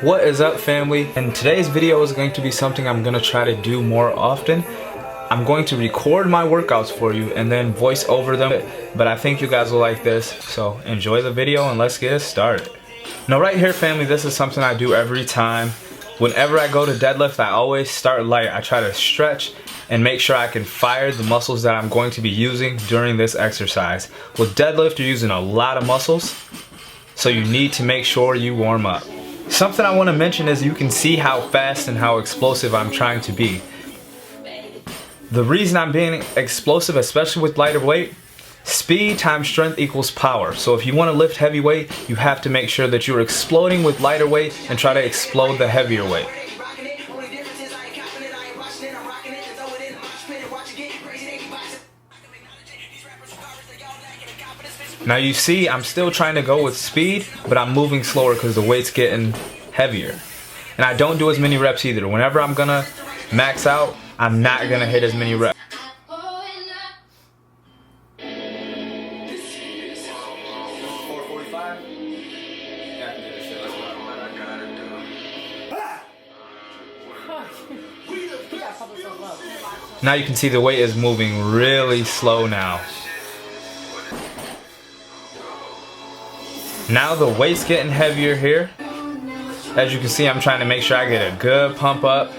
What is up, family? And today's video is going to be something I'm going to try to do more often. I'm going to record my workouts for you and then voice over them, but I think you guys will like this, so enjoy the video and let's get it started. Now right here, family, this is something I do every time. Whenever I go to deadlift, I always start light. I try to stretch and make sure I can fire the muscles that I'm going to be using during this exercise. With deadlift, you're using a lot of muscles, so you need to make sure you warm up. Something I want to mention is you can see how fast and how explosive I'm trying to be. The reason I'm being explosive, especially with lighter weight, speed times strength equals power. So if you want to lift heavy weight, you have to make sure that you're exploding with lighter weight and try to explode the heavier weight. Now you see, I'm still trying to go with speed, but I'm moving slower because the weight's getting heavier. And I don't do as many reps either. Whenever I'm gonna max out, I'm not gonna hit as many reps. Now you can see the weight is moving really slow now. Now the weight's getting heavier here. As you can see, I'm trying to make sure I get a good pump up.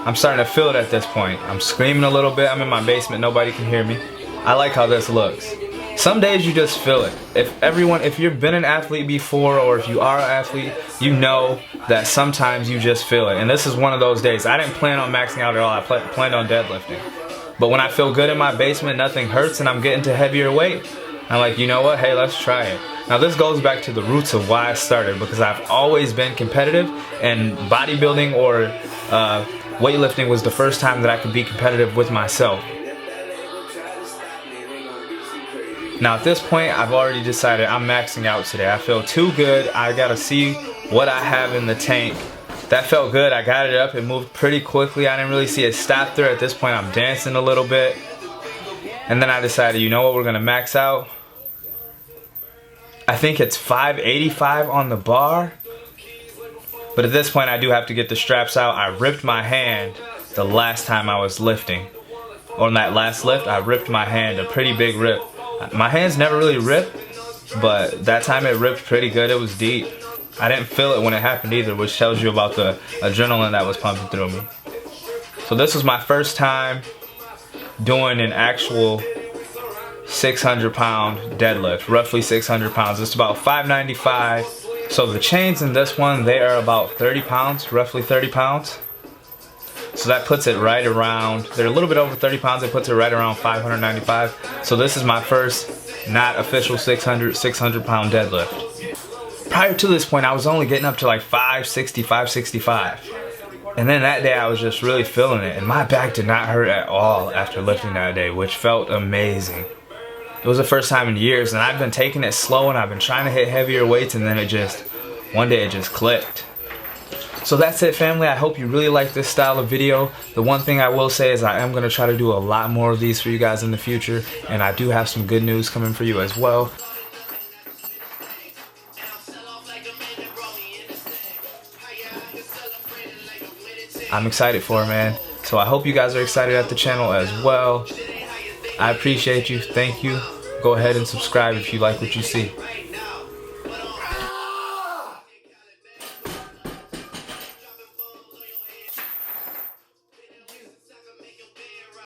I'm starting to feel it at this point. I'm screaming a little bit. I'm in my basement. Nobody can hear me. I like how this looks. Some days you just feel it. If you've been an athlete before, or if you are an athlete, you know that sometimes you just feel it. And this is one of those days. I didn't plan on maxing out at all. I planned on deadlifting. But when I feel good in my basement, nothing hurts, and I'm getting to heavier weight, I'm like, you know what? Hey, let's try it. Now this goes back to the roots of why I started, because I've always been competitive, and bodybuilding or weightlifting was the first time that I could be competitive with myself. Now at this point, I've already decided I'm maxing out today. I feel too good. I gotta see what I have in the tank. That felt good. I got it up. It moved pretty quickly. I didn't really see it stop there. At this point, I'm dancing a little bit. And then I decided, you know what, we're gonna max out. I think it's 585 on the bar. But at this point, I do have to get the straps out. I ripped my hand the last time I was lifting. On that last lift, I ripped my hand, a pretty big rip. My hands never really rip, but that time it ripped pretty good. It was deep. I didn't feel it when it happened either, which tells you about the adrenaline that was pumping through me. So this was my first time doing an actual 600-pound deadlift, roughly 600 pounds. It's about 595. So the chains in this one, they are about 30 pounds, roughly 30 pounds. So that puts it right around, they're a little bit over 30 pounds, it puts it right around 595. So this is my first not official 600 pound deadlift. Prior to this point, I was only getting up to like 560, 565. And then that day I was just really feeling it, and my back did not hurt at all after lifting that day, which felt amazing. It was the first time in years, and I've been taking it slow and I've been trying to hit heavier weights, and then one day it just clicked. So that's it, family. I hope you really like this style of video. The one thing I will say is I am going to try to do a lot more of these for you guys in the future, and I do have some good news coming for you as well. I'm excited for it, man. So I hope you guys are excited at the channel as well. I appreciate you. Thank you. Go ahead and subscribe if you like what you see.